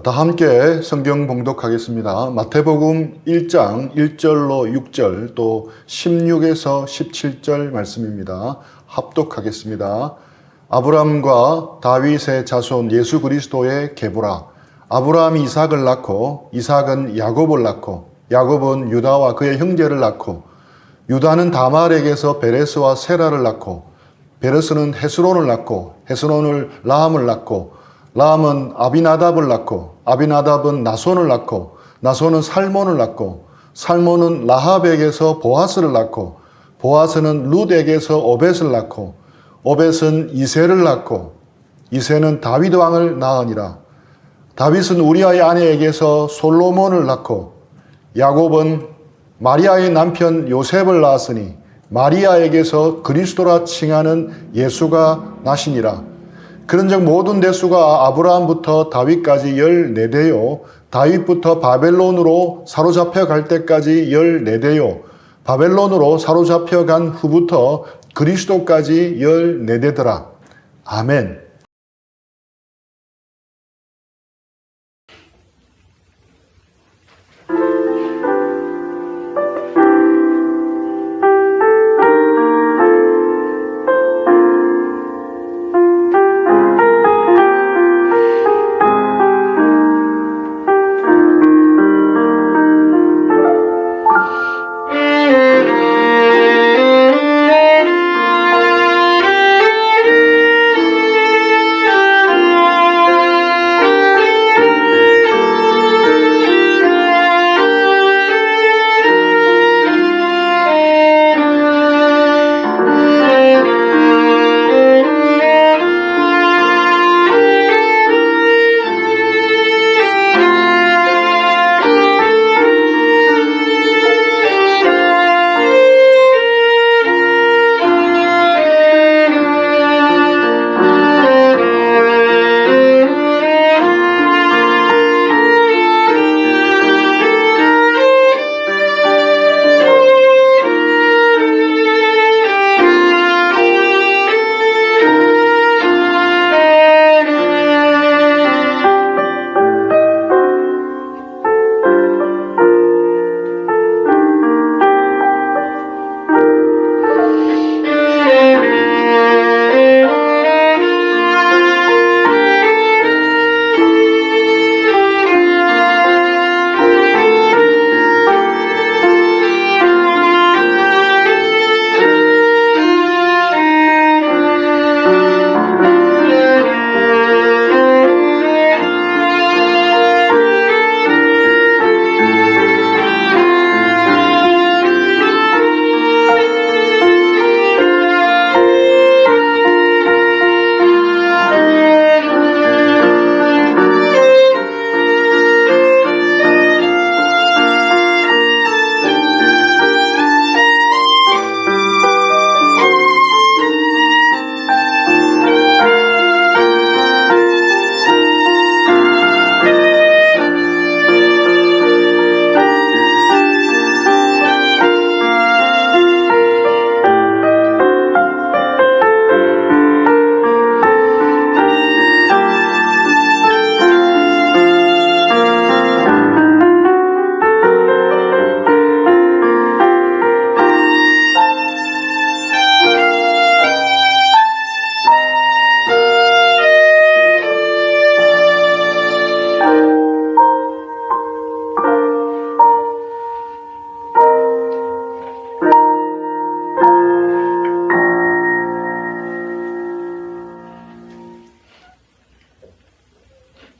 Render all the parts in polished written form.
다 함께 성경 봉독하겠습니다. 마태복음 1장 1절로 6절 또 16에서 17절 말씀입니다. 합독하겠습니다. 아브람과 다윗의 자손 예수 그리스도의 계보라. 아브람이 이삭을 낳고 이삭은 야곱을 낳고 야곱은 유다와 그의 형제를 낳고 유다는 다말에게서 베레스와 세라를 낳고 베레스는 헤스론을 낳고 헤스론을 라함을 낳고 라함은 아비나답을 낳고 아비나답은 나손을 낳고 나손은 살몬을 낳고 살몬은 라합에게서 보아스를 낳고 보아스는 룻에게서 오벳을 낳고 오벳은 이새를 낳고 이새는 다윗 왕을 낳으니라. 다윗은 우리아의 아내에게서 솔로몬을 낳고 야곱은 마리아의 남편 요셉을 낳았으니 마리아에게서 그리스도라 칭하는 예수가 나시니라. 그런즉 모든 대수가 아브라함부터 다윗까지 14대요 다윗부터 바벨론으로 사로잡혀 갈 때까지 14대요 바벨론으로 사로잡혀 간 후부터 그리스도까지 14대더라. 아멘.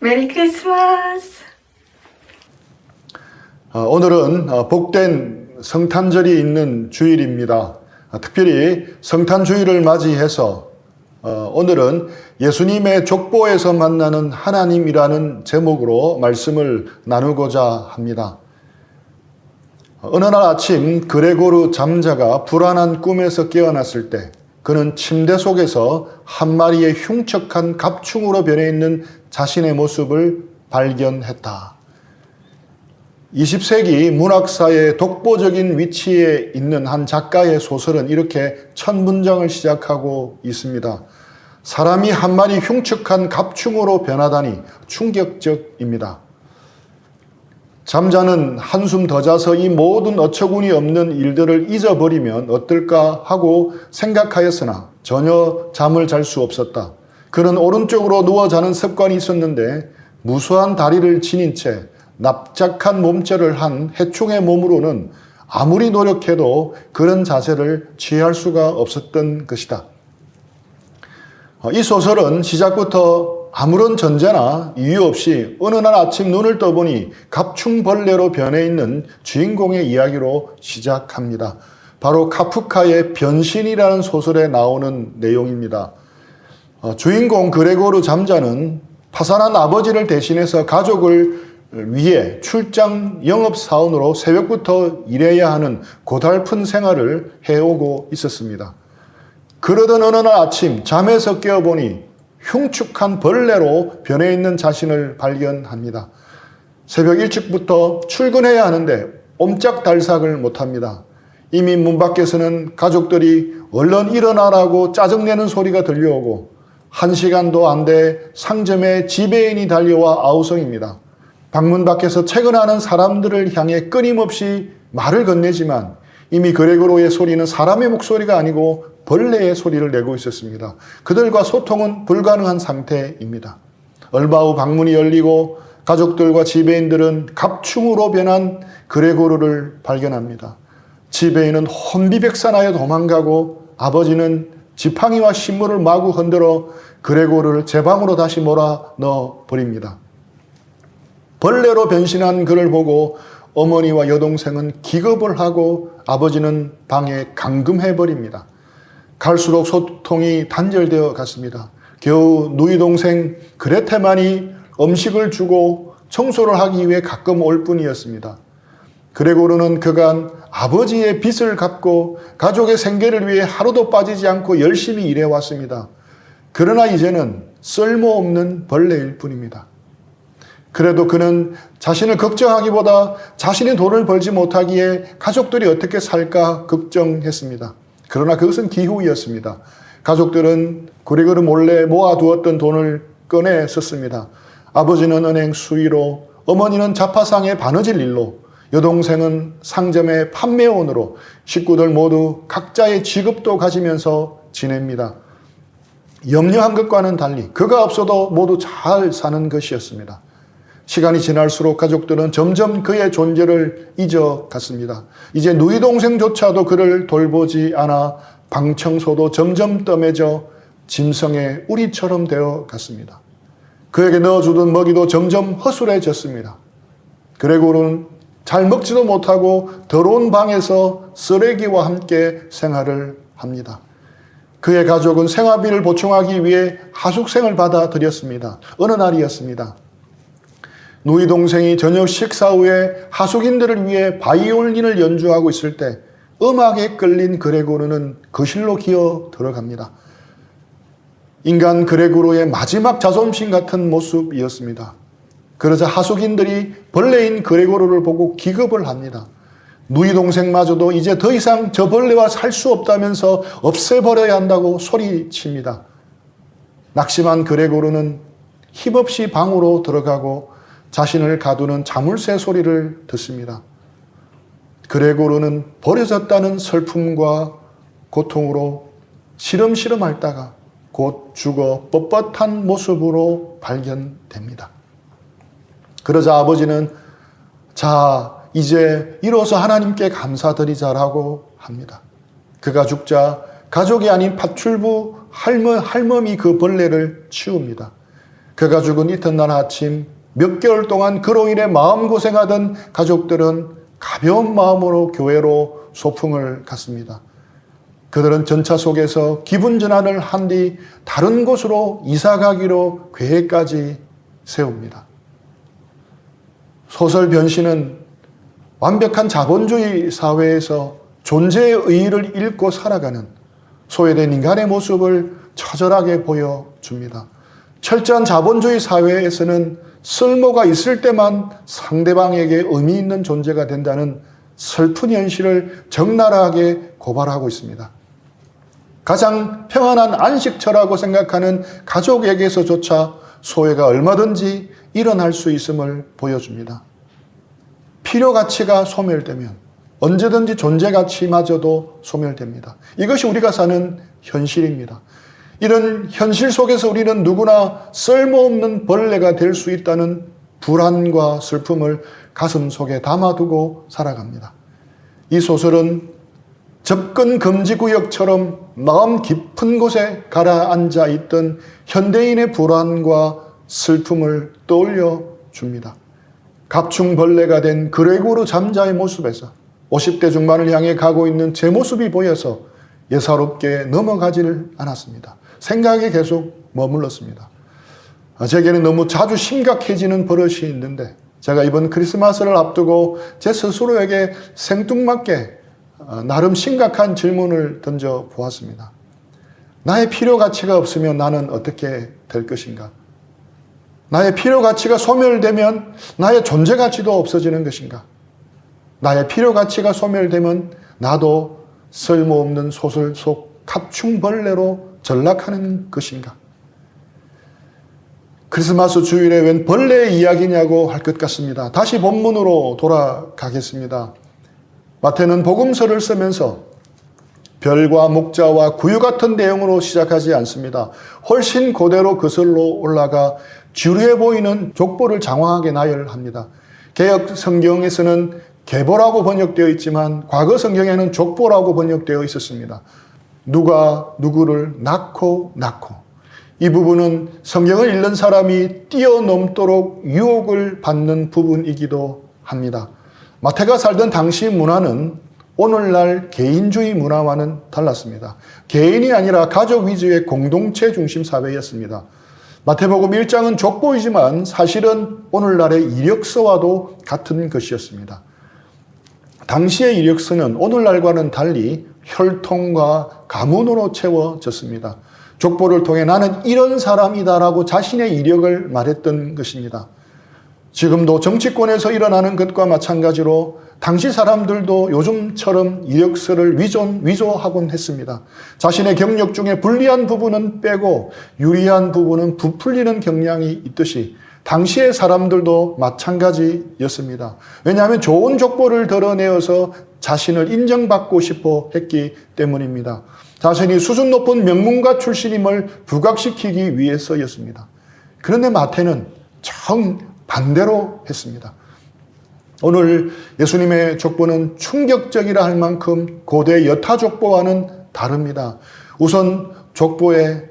메리 크리스마스! 오늘은 복된 성탄절이 있는 주일입니다. 특별히 성탄주일을 맞이해서 오늘은 예수님의 족보에서 만나는 하나님이라는 제목으로 말씀을 나누고자 합니다. 어느 날 아침 그레고르 잠자가 불안한 꿈에서 깨어났을 때 그는 침대 속에서 한 마리의 흉측한 갑충으로 변해 있는 자신의 모습을 발견했다. 20세기 문학사의 독보적인 위치에 있는 한 작가의 소설은 이렇게 첫 문장을 시작하고 있습니다. 사람이 한 마리 흉측한 갑충으로 변하다니 충격적입니다. 잠자는 한숨 더 자서 이 모든 어처구니 없는 일들을 잊어버리면 어떨까 하고 생각하였으나 전혀 잠을 잘 수 없었다. 그는 오른쪽으로 누워 자는 습관이 있었는데 무수한 다리를 지닌 채 납작한 몸체를 한 해충의 몸으로는 아무리 노력해도 그런 자세를 취할 수가 없었던 것이다. 이 소설은 시작부터 아무런 전제나 이유 없이 어느 날 아침 눈을 떠보니 갑충벌레로 변해 있는 주인공의 이야기로 시작합니다. 바로 카프카의 변신이라는 소설에 나오는 내용입니다. 주인공 그레고르 잠자는 파산한 아버지를 대신해서 가족을 위해 출장 영업사원으로 새벽부터 일해야 하는 고달픈 생활을 해오고 있었습니다. 그러던 어느 날 아침 잠에서 깨어보니 흉측한 벌레로 변해 있는 자신을 발견합니다. 새벽 일찍부터 출근해야 하는데 옴짝달싹을 못합니다. 이미 문 밖에서는 가족들이 얼른 일어나라고 짜증내는 소리가 들려오고 1시간도 안 돼 상점에 지배인이 달려와 아우성입니다. 방문 밖에서 퇴근하는 사람들을 향해 끊임없이 말을 건네지만 이미 그레고로의 소리는 사람의 목소리가 아니고 벌레의 소리를 내고 있었습니다. 그들과 소통은 불가능한 상태입니다. 얼마 후 방문이 열리고 가족들과 지배인들은 갑충으로 변한 그레고르를 발견합니다. 지배인은 혼비백산하여 도망가고 아버지는 지팡이와 신문을 마구 흔들어 그레고르를 제 방으로 다시 몰아넣어 버립니다. 벌레로 변신한 그를 보고 어머니와 여동생은 기겁을 하고 아버지는 방에 감금해 버립니다. 갈수록 소통이 단절되어 갔습니다. 겨우 누이 동생 그레테만이 음식을 주고 청소를 하기 위해 가끔 올 뿐이었습니다. 그레고르는 그간 아버지의 빚을 갚고 가족의 생계를 위해 하루도 빠지지 않고 열심히 일해왔습니다. 그러나 이제는 쓸모없는 벌레일 뿐입니다. 그래도 그는 자신을 걱정하기보다 자신의 돈을 벌지 못하기에 가족들이 어떻게 살까 걱정했습니다. 그러나 그것은 기후였습니다. 가족들은 그레고르 몰래 모아두었던 돈을 꺼내 썼습니다. 아버지는 은행 수의로, 어머니는 자파상의 바느질 일로, 여동생은 상점의 판매원으로 식구들 모두 각자의 직업도 가지면서 지냅니다. 염려한 것과는 달리 그가 없어도 모두 잘 사는 것이었습니다. 시간이 지날수록 가족들은 점점 그의 존재를 잊어갔습니다. 이제 누이 동생조차도 그를 돌보지 않아 방 청소도 점점 뜸해져 짐승의 우리처럼 되어 갔습니다. 그에게 넣어주던 먹이도 점점 허술해졌습니다. 그레고르는 잘 먹지도 못하고 더러운 방에서 쓰레기와 함께 생활을 합니다. 그의 가족은 생활비를 보충하기 위해 하숙생을 받아들였습니다. 어느 날이었습니다. 누이 동생이 저녁 식사 후에 하숙인들을 위해 바이올린을 연주하고 있을 때 음악에 끌린 그레고르는 거실로 기어 들어갑니다. 인간 그레고르의 마지막 자존심 같은 모습이었습니다. 그러자 하숙인들이 벌레인 그레고르를 보고 기겁을 합니다. 누이 동생마저도 이제 더 이상 저 벌레와 살 수 없다면서 없애버려야 한다고 소리칩니다. 낙심한 그레고르는 힘없이 방으로 들어가고 자신을 가두는 자물쇠 소리를 듣습니다. 그레고르는 버려졌다는 슬픔과 고통으로 시름시름 앓다가 곧 죽어 뻣뻣한 모습으로 발견됩니다. 그러자 아버지는 자, 이제 이로써 하나님께 감사드리자라고 합니다. 그가 죽자 가족이 아닌 파출부 할멈이 그 벌레를 치웁니다. 그가 죽은 이튿날 아침 몇 개월 동안 그로 인해 마음고생하던 가족들은 가벼운 마음으로 교회로 소풍을 갔습니다. 그들은 전차 속에서 기분 전환을 한 뒤 다른 곳으로 이사 가기로 계획까지 세웁니다. 소설 변신은 완벽한 자본주의 사회에서 존재의 의의를 잃고 살아가는 소외된 인간의 모습을 처절하게 보여줍니다. 철저한 자본주의 사회에서는 쓸모가 있을 때만 상대방에게 의미 있는 존재가 된다는 슬픈 현실을 적나라하게 고발하고 있습니다. 가장 평안한 안식처라고 생각하는 가족에게서조차 소외가 얼마든지 일어날 수 있음을 보여줍니다. 필요 가치가 소멸되면 언제든지 존재 가치마저도 소멸됩니다. 이것이 우리가 사는 현실입니다. 이런 현실 속에서 우리는 누구나 쓸모없는 벌레가 될 수 있다는 불안과 슬픔을 가슴 속에 담아두고 살아갑니다. 이 소설은 접근 금지 구역처럼 마음 깊은 곳에 가라앉아 있던 현대인의 불안과 슬픔을 떠올려 줍니다. 갑충벌레가 된 그레고르 잠자의 모습에서 50대 중반을 향해 가고 있는 제 모습이 보여서 예사롭게 넘어가지를 않았습니다. 생각에 계속 머물렀습니다. 제게는 너무 자주 심각해지는 버릇이 있는데 제가 이번 크리스마스를 앞두고 제 스스로에게 생뚱맞게 나름 심각한 질문을 던져 보았습니다. 나의 필요 가치가 없으면 나는 어떻게 될 것인가? 나의 필요 가치가 소멸되면 나의 존재 가치도 없어지는 것인가? 나의 필요 가치가 소멸되면 나도 쓸모없는 소설 속 갑충벌레로 전락하는 것인가? 크리스마스 주일에 웬 벌레의 이야기냐고 할 것 같습니다. 다시 본문으로 돌아가겠습니다. 마태는 복음서를 쓰면서 별과 목자와 구유 같은 내용으로 시작하지 않습니다. 훨씬 그대로 거슬러 올라가 지루해 보이는 족보를 장황하게 나열합니다. 개역 성경에서는 계보라고 번역되어 있지만 과거 성경에는 족보라고 번역되어 있었습니다. 누가 누구를 낳고 이 부분은 성경을 읽는 사람이 뛰어넘도록 유혹을 받는 부분이기도 합니다. 마태가 살던 당시 문화는 오늘날 개인주의 문화와는 달랐습니다. 개인이 아니라 가족 위주의 공동체 중심 사회였습니다. 마태복음 1장은 족보이지만 사실은 오늘날의 이력서와도 같은 것이었습니다. 당시의 이력서는 오늘날과는 달리 혈통과 가문으로 채워졌습니다. 족보를 통해 나는 이런 사람이다라고 자신의 이력을 말했던 것입니다. 지금도 정치권에서 일어나는 것과 마찬가지로 당시 사람들도 요즘처럼 이력서를 위조하곤 했습니다. 자신의 경력 중에 불리한 부분은 빼고 유리한 부분은 부풀리는 경향이 있듯이 당시의 사람들도 마찬가지였습니다. 왜냐하면 좋은 족보를 드러내어서 자신을 인정받고 싶어 했기 때문입니다. 자신이 수준 높은 명문가 출신임을 부각시키기 위해서였습니다. 그런데 마태는 정반대로 했습니다. 오늘 예수님의 족보는 충격적이라 할 만큼 고대 여타 족보와는 다릅니다. 우선 족보에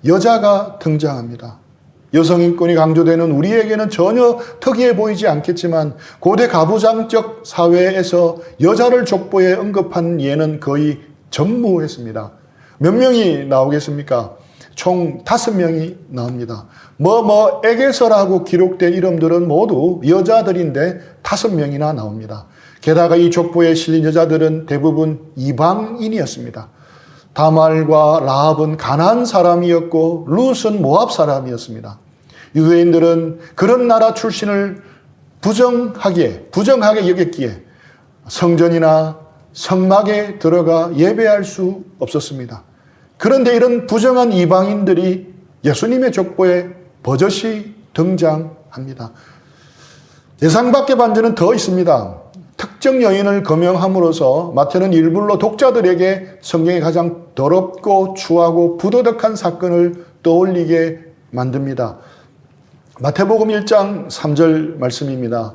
여자가 등장합니다. 여성인권이 강조되는 우리에게는 전혀 특이해 보이지 않겠지만 고대 가부장적 사회에서 여자를 족보에 언급한 예는 거의 전무했습니다. 몇 명이 나오겠습니까? 총 5명이 나옵니다. 뭐뭐에게서라고 기록된 이름들은 모두 여자들인데 5명이나 나옵니다. 게다가 이 족보에 실린 여자들은 대부분 이방인이었습니다. 다말과 라합은 가나안 사람이었고 룻은 모압 사람이었습니다. 유대인들은 그런 나라 출신을 부정하게 여겼기에 성전이나 성막에 들어가 예배할 수 없었습니다. 그런데 이런 부정한 이방인들이 예수님의 족보에 버젓이 등장합니다. 예상 밖의 반전은 더 있습니다. 특정 여인을 거명함으로써 마태는 일부러 독자들에게 성경의 가장 더럽고 추하고 부도덕한 사건을 떠올리게 만듭니다. 마태복음 1장 3절 말씀입니다.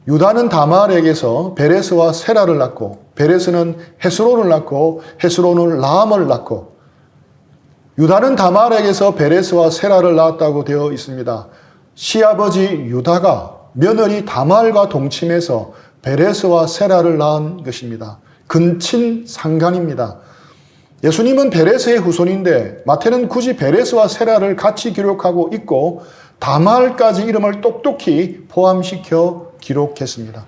유다는 다말에게서 베레스와 세라를 낳고 베레스는 헤스론을 낳고 헤스론은 라함을 낳고 유다는 다말에게서 베레스와 세라를 낳았다고 되어 있습니다. 시아버지 유다가 며느리 다말과 동침해서 베레스와 세라를 낳은 것입니다. 근친 상간입니다. 예수님은 베레스의 후손인데 마태는 굳이 베레스와 세라를 같이 기록하고 있고 다말까지 이름을 똑똑히 포함시켜 기록했습니다.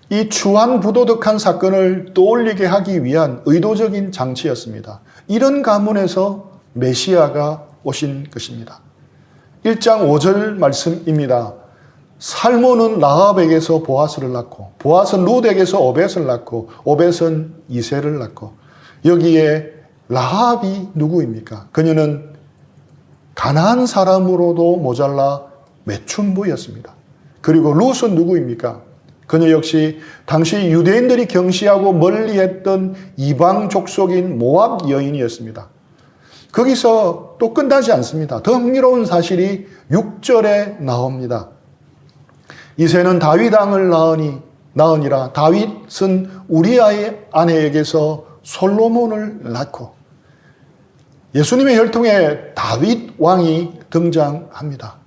이 추한 부도덕한 사건을 떠올리게 하기 위한 의도적인 장치였습니다. 이런 가문에서 메시아가 오신 것입니다. 1장 5절 말씀입니다. 살몬은 라합에게서 보아스를 낳고 보아스는 룻에게서 오벳을 낳고 오벳은 이새를 낳고 여기에 라합이 누구입니까? 그녀는 가나안 사람으로도 모자라 매춘부였습니다. 그리고 룻은 누구입니까? 그녀 역시 당시 유대인들이 경시하고 멀리했던 이방 족속인 모압 여인이었습니다. 거기서 또 끝나지 않습니다. 더 흥미로운 사실이 6절에 나옵니다. 이새는 다윗 왕을 낳으니라. 다윗은 우리아의 아내에게서 솔로몬을 낳고, 예수님의 혈통에 다윗 왕이 등장합니다.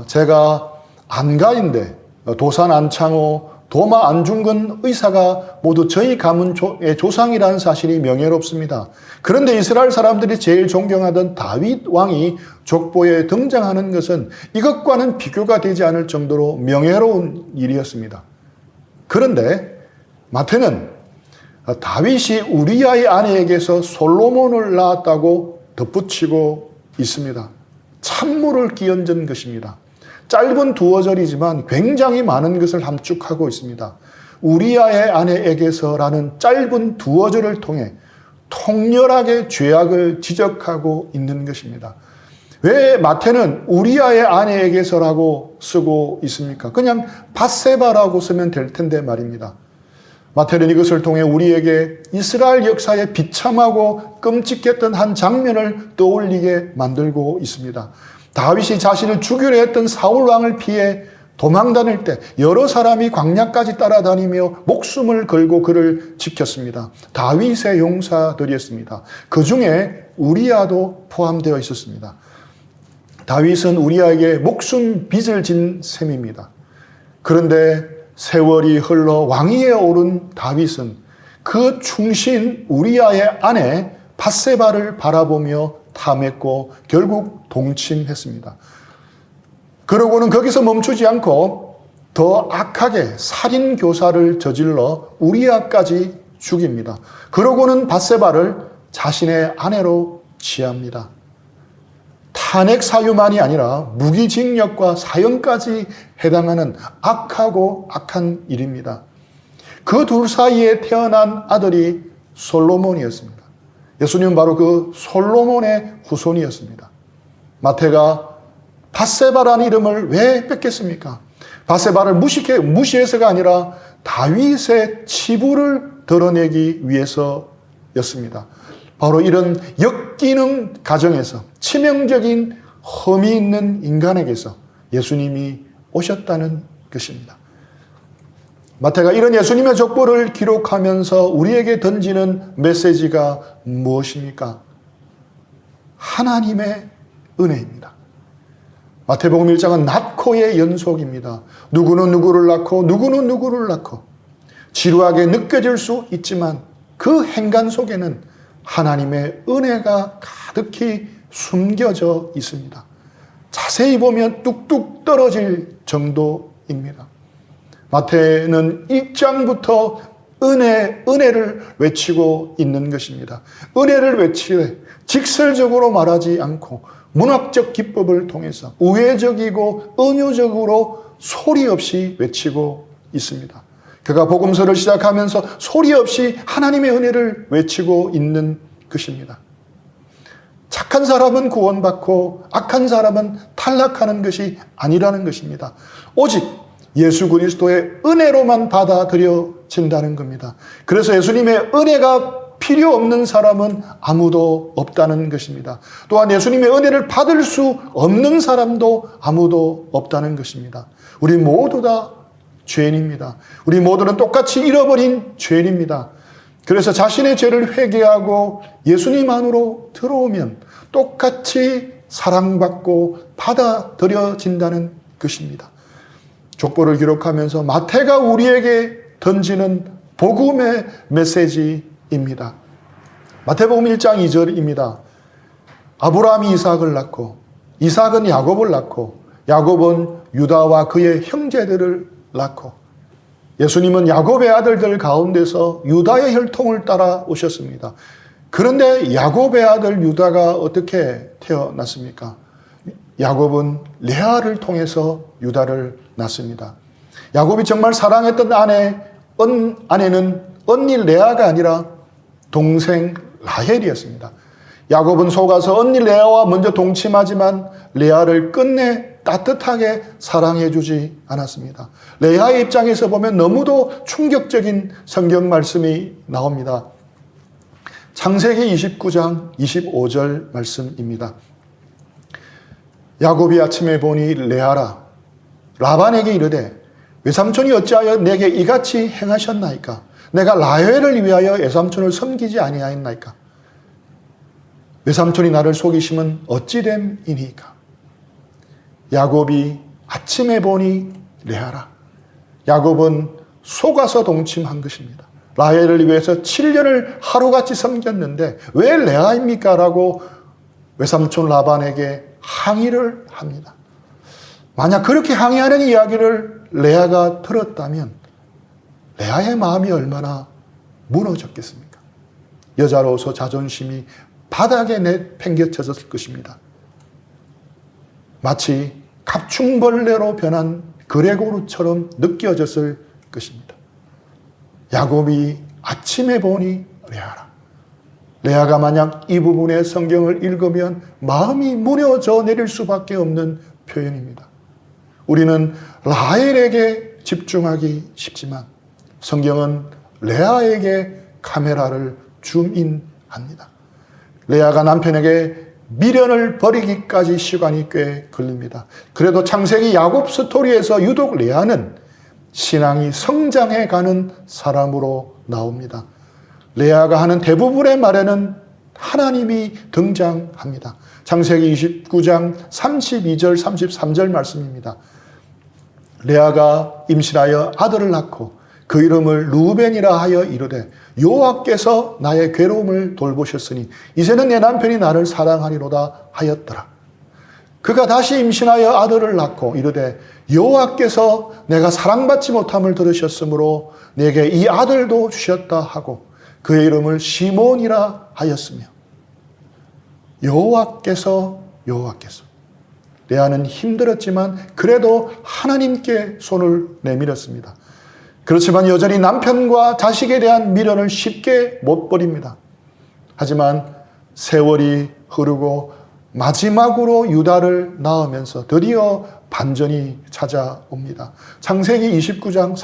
제가 안가인데 도산 안창호, 도마 안중근 의사가 모두 저희 가문의 조상이라는 사실이 명예롭습니다. 그런데 이스라엘 사람들이 제일 존경하던 다윗 왕이 족보에 등장하는 것은 이것과는 비교가 되지 않을 정도로 명예로운 일이었습니다. 그런데 마태는 다윗이 우리아의 아내에게서 솔로몬을 낳았다고 덧붙이고 있습니다. 찬물을 끼얹은 것입니다. 짧은 두어절이지만 굉장히 많은 것을 함축하고 있습니다. 우리아의 아내에게서라는 짧은 두어절을 통해 통렬하게 죄악을 지적하고 있는 것입니다. 왜 마태는 우리아의 아내에게서라고 쓰고 있습니까? 그냥 밧세바라고 쓰면 될 텐데 말입니다. 마태는 이것을 통해 우리에게 이스라엘 역사의 비참하고 끔찍했던 한 장면을 떠올리게 만들고 있습니다. 다윗이 자신을 죽이려 했던 사울 왕을 피해 도망 다닐 때 여러 사람이 광야까지 따라다니며 목숨을 걸고 그를 지켰습니다. 다윗의 용사들이었습니다. 그 중에 우리아도 포함되어 있었습니다. 다윗은 우리아에게 목숨 빚을 진 셈입니다. 그런데 세월이 흘러 왕위에 오른 다윗은 그 충신 우리아의 아내 밧세바를 바라보며 탐했고 결국 동침했습니다. 그러고는 거기서 멈추지 않고 더 악하게 살인 교사를 저질러 우리아까지 죽입니다. 그러고는 밧세바를 자신의 아내로 취합니다. 탄핵 사유만이 아니라 무기징역과 사형까지 해당하는 악하고 악한 일입니다. 그 둘 사이에 태어난 아들이 솔로몬이었습니다. 예수님은 바로 그 솔로몬의 후손이었습니다. 마태가 밧세바라는 이름을 왜 뺐겠습니까? 밧세바를 무시해서가 아니라 다윗의 치부를 드러내기 위해서였습니다. 바로 이런 역기능 가정에서 치명적인 험이 있는 인간에게서 예수님이 오셨다는 것입니다. 마태가 이런 예수님의 족보를 기록하면서 우리에게 던지는 메시지가 무엇입니까? 하나님의 은혜입니다. 마태복음 1장은 낳고의 연속입니다. 누구는 누구를 낳고 누구는 누구를 낳고 지루하게 느껴질 수 있지만 그 행간 속에는 하나님의 은혜가 가득히 숨겨져 있습니다. 자세히 보면 뚝뚝 떨어질 정도입니다. 마태는 1장부터 은혜를 외치고 있는 것입니다. 은혜를 외치되 직설적으로 말하지 않고 문학적 기법을 통해서 우회적이고 은유적으로 소리 없이 외치고 있습니다. 그가 복음서를 시작하면서 소리 없이 하나님의 은혜를 외치고 있는 것입니다. 착한 사람은 구원받고 악한 사람은 탈락하는 것이 아니라는 것입니다. 오직 예수 그리스도의 은혜로만 받아들여진다는 겁니다. 그래서 예수님의 은혜가 필요 없는 사람은 아무도 없다는 것입니다. 또한 예수님의 은혜를 받을 수 없는 사람도 아무도 없다는 것입니다. 우리 모두 다 죄인입니다. 우리 모두는 똑같이 잃어버린 죄인입니다. 그래서 자신의 죄를 회개하고 예수님 안으로 들어오면 똑같이 사랑받고 받아들여진다는 것입니다. 족보를 기록하면서 마태가 우리에게 던지는 복음의 메시지입니다. 마태복음 1장 2절입니다. 아브라함이 이삭을 낳고 이삭은 야곱을 낳고 야곱은 유다와 그의 형제들을 낳고 예수님은 야곱의 아들들 가운데서 유다의 혈통을 따라 오셨습니다. 그런데 야곱의 아들 유다가 어떻게 태어났습니까? 야곱은 레아를 통해서 유다를 낳습니다. 야곱이 정말 사랑했던 아내는 언니 레아가 아니라 동생 라헬이었습니다. 야곱은 속아서 언니 레아와 먼저 동침하지만 레아를 끝내 따뜻하게 사랑해주지 않았습니다. 레아의 입장에서 보면 너무도 충격적인 성경 말씀이 나옵니다. 창세기 29장 25절 말씀입니다. 야곱이 아침에 보니 레아라 라반에게 이르되 외삼촌이 어찌하여 내게 이같이 행하셨나이까? 내가 라헬을 위하여 외삼촌을 섬기지 아니하였나이까? 외삼촌이 나를 속이심은 어찌 됨이니까? 야곱이 아침에 보니 레아라. 야곱은 속아서 동침한 것입니다. 라헬을 위해서 7년을 하루같이 섬겼는데 왜 레아입니까? 라고 외삼촌 라반에게 항의를 합니다. 만약 그렇게 항의하는 이야기를 레아가 들었다면 레아의 마음이 얼마나 무너졌겠습니까? 여자로서 자존심이 바닥에 내팽개쳐졌을 것입니다. 마치 갑충벌레로 변한 그레고르처럼 느껴졌을 것입니다. 야곱이 아침에 보니 레아라. 레아가 만약 이 부분의 성경을 읽으면 마음이 무너져 내릴 수밖에 없는 표현입니다. 우리는 라헬에게 집중하기 쉽지만 성경은 레아에게 카메라를 줌인합니다. 레아가 남편에게 미련을 버리기까지 시간이 꽤 걸립니다. 그래도 창세기 야곱 스토리에서 유독 레아는 신앙이 성장해가는 사람으로 나옵니다. 레아가 하는 대부분의 말에는 하나님이 등장합니다. 창세기 29장 32절 33절 말씀입니다. 레아가 임신하여 아들을 낳고 그 이름을 루벤이라 하여 이르되 여호와께서 나의 괴로움을 돌보셨으니 이제는 내 남편이 나를 사랑하리로다 하였더라. 그가 다시 임신하여 아들을 낳고 이르되 여호와께서 내가 사랑받지 못함을 들으셨으므로 내게 이 아들도 주셨다 하고 그의 이름을 시몬이라 하였으며 여호와께서 레아는 힘들었지만 그래도 하나님께 손을 내밀었습니다. 그렇지만 여전히 남편과 자식에 대한 미련을 쉽게 못 버립니다. 하지만 세월이 흐르고 마지막으로 유다를 낳으면서 드디어 반전이 찾아옵니다. 창세기 29장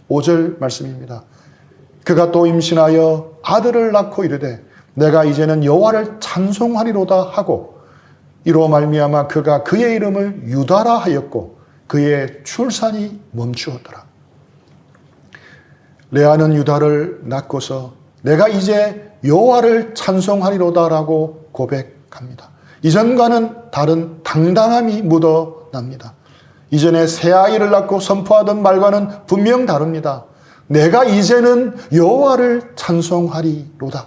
35절 말씀입니다. 그가 또 임신하여 아들을 낳고 이르되 내가 이제는 여호와를 찬송하리로다 하고 이로 말미암아 그가 그의 이름을 유다라 하였고 그의 출산이 멈추었더라. 레아는 유다를 낳고서 내가 이제 여호와를 찬송하리로다라고 고백합니다. 이전과는 다른 당당함이 묻어납니다. 이전에 새 아이를 낳고 선포하던 말과는 분명 다릅니다. 내가 이제는 여호와를 찬송하리로다.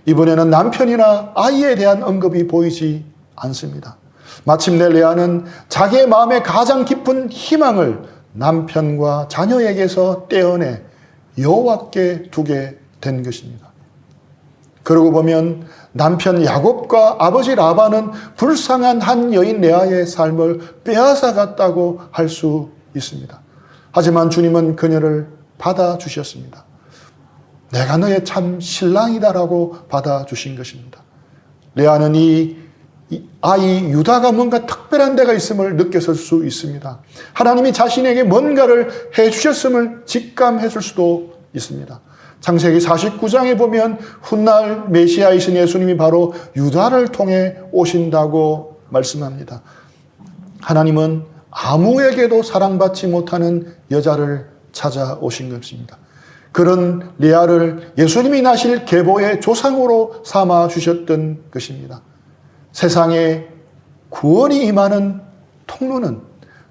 이번에는 남편이나 아이에 대한 언급이 보이지 않습니다. 마침내 레아는 자기의 마음의 가장 깊은 희망을 남편과 자녀에게서 떼어내 여호와께 두게 된 것입니다. 그러고 보면 남편 야곱과 아버지 라반은 불쌍한 한 여인 레아의 삶을 빼앗아갔다고 할 수 있습니다. 하지만 주님은 그녀를 받아주셨습니다. 내가 너의 참 신랑이다라고 받아주신 것입니다. 레아는 이 아이 유다가 뭔가 특별한 데가 있음을 느꼈을 수 있습니다. 하나님이 자신에게 뭔가를 해주셨음을 직감했을 수도 있습니다. 창세기 49장에 보면 훗날 메시아이신 예수님이 바로 유다를 통해 오신다고 말씀합니다. 하나님은 아무에게도 사랑받지 못하는 여자를 찾아오신 것입니다. 그런 레아를 예수님이 나실 계보의 조상으로 삼아 주셨던 것입니다. 세상에 구원이 임하는 통로는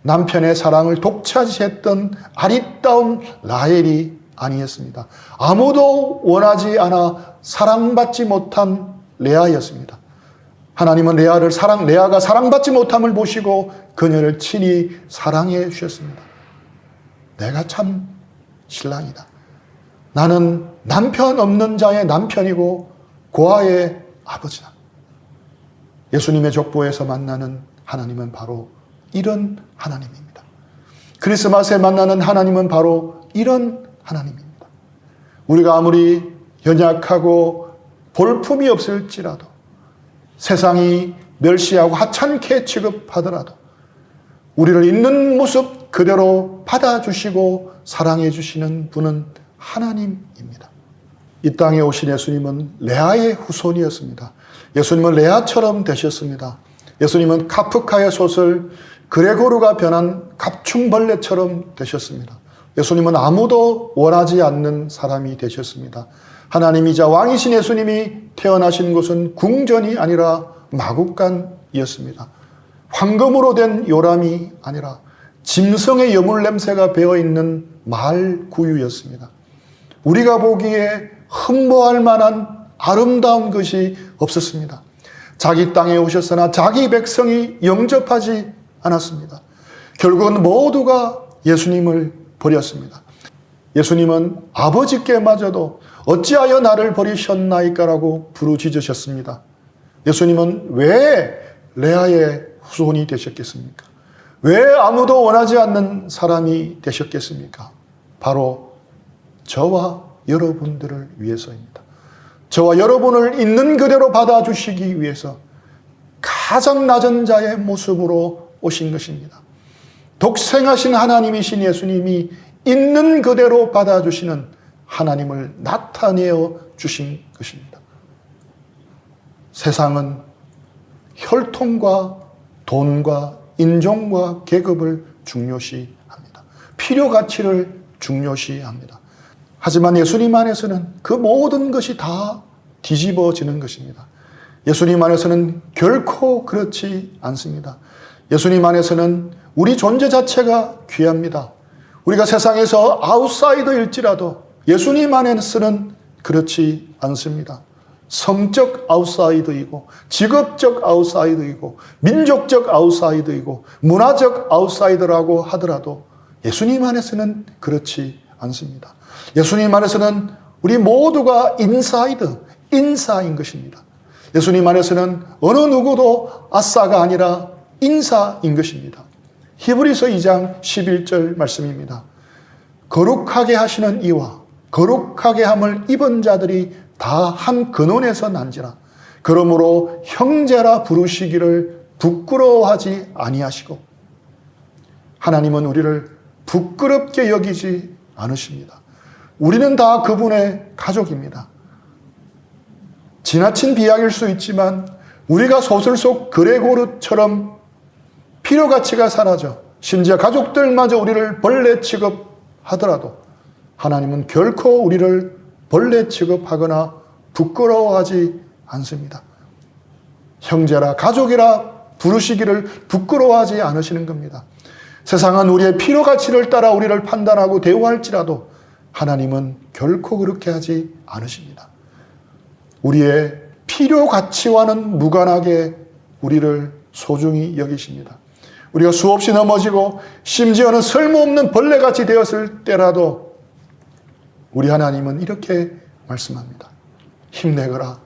남편의 사랑을 독차지했던 아리따운 라헬이 아니었습니다. 아무도 원하지 않아 사랑받지 못한 레아였습니다. 하나님은 레아가 사랑받지 못함을 보시고 그녀를 친히 사랑해 주셨습니다. 내가 참 신랑이다. 나는 남편 없는 자의 남편이고 고아의 아버지다. 예수님의 족보에서 만나는 하나님은 바로 이런 하나님입니다. 크리스마스에 만나는 하나님은 바로 이런 하나님입니다. 우리가 아무리 연약하고 볼품이 없을지라도, 세상이 멸시하고 하찮게 취급하더라도 우리를 있는 모습 그대로 받아주시고 사랑해 주시는 분은 하나님입니다. 이 땅에 오신 예수님은 레아의 후손이었습니다. 예수님은 레아처럼 되셨습니다. 예수님은 카프카의 소설 그레고르가 변한 갑충벌레처럼 되셨습니다. 예수님은 아무도 원하지 않는 사람이 되셨습니다. 하나님이자 왕이신 예수님이 태어나신 곳은 궁전이 아니라 마국간이었습니다. 황금으로 된 요람이 아니라 짐승의 여물 냄새가 배어있는 마을 구유였습니다. 우리가 보기에 흠모할 만한 아름다운 것이 없었습니다. 자기 땅에 오셨으나 자기 백성이 영접하지 않았습니다. 결국은 모두가 예수님을 버렸습니다. 예수님은 아버지께마저도 어찌하여 나를 버리셨나이까라고 부르짖으셨습니다. 예수님은 왜 레아의 후손이 되셨겠습니까? 왜 아무도 원하지 않는 사람이 되셨겠습니까? 바로 저와 여러분들을 위해서입니다. 저와 여러분을 있는 그대로 받아주시기 위해서 가장 낮은 자의 모습으로 오신 것입니다. 독생하신 하나님이신 예수님이 있는 그대로 받아주시는 하나님을 나타내어 주신 것입니다. 세상은 혈통과 돈과 인종과 계급을 중요시합니다. 필요 가치를 중요시합니다. 하지만 예수님 안에서는 그 모든 것이 다 뒤집어지는 것입니다. 예수님 안에서는 결코 그렇지 않습니다. 예수님 안에서는 우리 존재 자체가 귀합니다. 우리가 세상에서 아웃사이더일지라도 예수님 안에서는 그렇지 않습니다. 성적 아웃사이더이고 직업적 아웃사이더이고 민족적 아웃사이더이고 문화적 아웃사이더라고 하더라도 예수님 안에서는 그렇지 않습니다. 예수님 안에서는 우리 모두가 인사인 것입니다. 예수님 안에서는 어느 누구도 아싸가 아니라 인사인 것입니다. 히브리서 2장 11절 말씀입니다. 거룩하게 하시는 이와 거룩하게 함을 입은 자들이 다 한 근원에서 난지라. 그러므로 형제라 부르시기를 부끄러워하지 아니하시고, 하나님은 우리를 부끄럽게 여기지 않으십니다. 우리는 다 그분의 가족입니다. 지나친 비약일 수 있지만 우리가 소설 속 그레고르처럼 필요가치가 사라져 심지어 가족들마저 우리를 벌레 취급하더라도 하나님은 결코 우리를 벌레 취급하거나 부끄러워하지 않습니다. 형제라 가족이라 부르시기를 부끄러워하지 않으시는 겁니다. 세상은 우리의 필요가치를 따라 우리를 판단하고 대우할지라도 하나님은 결코 그렇게 하지 않으십니다. 우리의 필요가치와는 무관하게 우리를 소중히 여기십니다. 우리가 수없이 넘어지고 심지어는 쓸모없는 벌레같이 되었을 때라도 우리 하나님은 이렇게 말씀합니다. 힘내거라.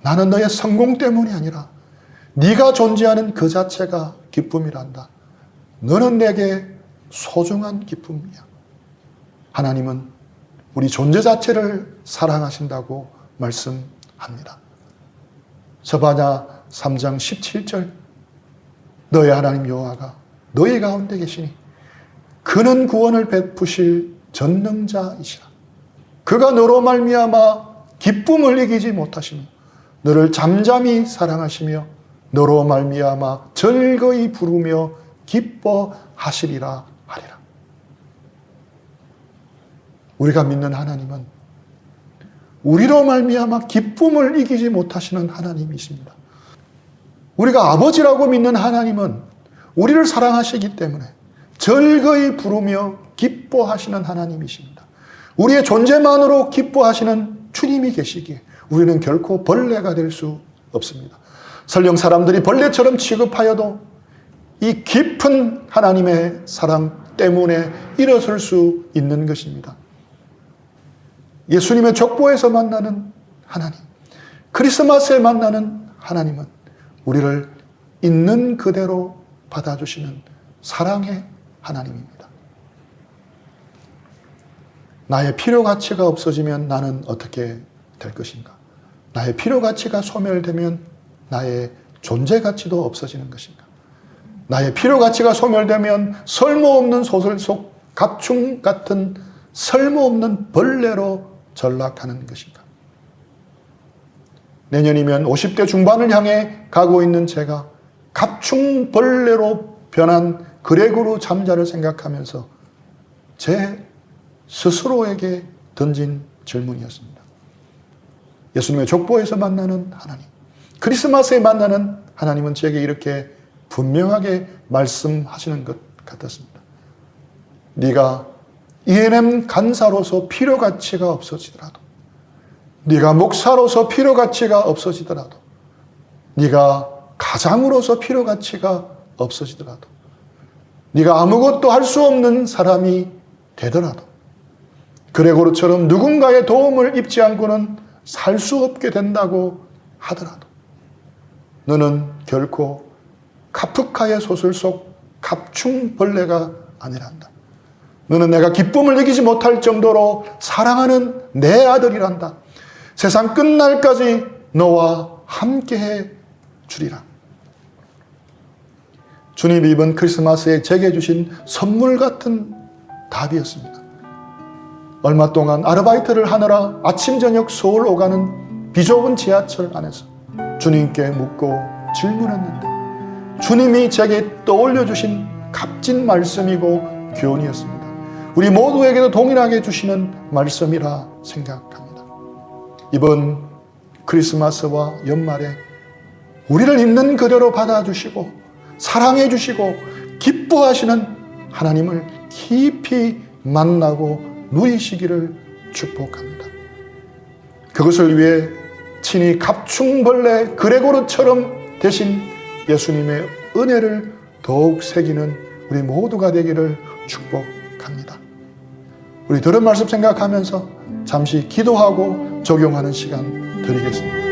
나는 너의 성공 때문이 아니라 네가 존재하는 그 자체가 기쁨이란다. 너는 내게 소중한 기쁨이야. 하나님은 우리 존재 자체를 사랑하신다고 말씀합니다. 스바냐 3장 17절 너의 하나님 여호와가 너희 가운데 계시니 그는 구원을 베푸실 전능자이시라. 그가 너로 말미암아 기쁨을 이기지 못하시며 너를 잠잠히 사랑하시며 너로 말미암아 즐거이 부르며 기뻐하시리라 하리라. 우리가 믿는 하나님은 우리로 말미암아 기쁨을 이기지 못하시는 하나님이십니다. 우리가 아버지라고 믿는 하나님은 우리를 사랑하시기 때문에 즐거이 부르며 기뻐하시는 하나님이십니다. 우리의 존재만으로 기뻐하시는 주님이 계시기에 우리는 결코 벌레가 될 수 없습니다. 설령 사람들이 벌레처럼 취급하여도 이 깊은 하나님의 사랑 때문에 일어설 수 있는 것입니다. 예수님의 족보에서 만나는 하나님, 크리스마스에 만나는 하나님은 우리를 있는 그대로 받아주시는 사랑의 하나님입니다. 나의 필요 가치가 없어지면 나는 어떻게 될 것인가? 나의 필요 가치가 소멸되면 나의 존재 가치도 없어지는 것인가? 나의 필요 가치가 소멸되면 쓸모없는 소설 속 갑충 같은 쓸모없는 벌레로 전락하는 것인가? 내년이면 50대 중반을 향해 가고 있는 제가 갑충 벌레로 변한 그레고르 잠자를 생각하면서 제 스스로에게 던진 질문이었습니다. 예수님의 족보에서 만나는 하나님, 크리스마스에 만나는 하나님은 제게 이렇게 분명하게 말씀하시는 것 같았습니다. 네가 ENM 간사로서 필요 가치가 없어지더라도, 네가 목사로서 필요 가치가 없어지더라도, 네가 가장으로서 필요 가치가 없어지더라도, 네가 아무것도 할 수 없는 사람이 되더라도, 그레고르처럼 누군가의 도움을 입지 않고는 살 수 없게 된다고 하더라도 너는 결코 카프카의 소설 속 갑충벌레가 아니란다. 너는 내가 기쁨을 느끼지 못할 정도로 사랑하는 내 아들이란다. 세상 끝날까지 너와 함께해 주리라. 주님이 이번 크리스마스에 제게 주신 선물 같은 답이었습니다. 얼마 동안 아르바이트를 하느라 아침 저녁 서울 오가는 비좁은 지하철 안에서 주님께 묻고 질문했는데 주님이 제게 떠올려 주신 값진 말씀이고 교훈이었습니다. 우리 모두에게도 동일하게 주시는 말씀이라 생각합니다. 이번 크리스마스와 연말에 우리를 있는 그대로 받아주시고 사랑해 주시고 기뻐하시는 하나님을 깊이 만나고 누리시기를 축복합니다. 그것을 위해 친히 갑충벌레 그레고르처럼 되신 예수님의 은혜를 더욱 새기는 우리 모두가 되기를 축복합니다. 우리 들은 말씀 생각하면서 잠시 기도하고 적용하는 시간 드리겠습니다.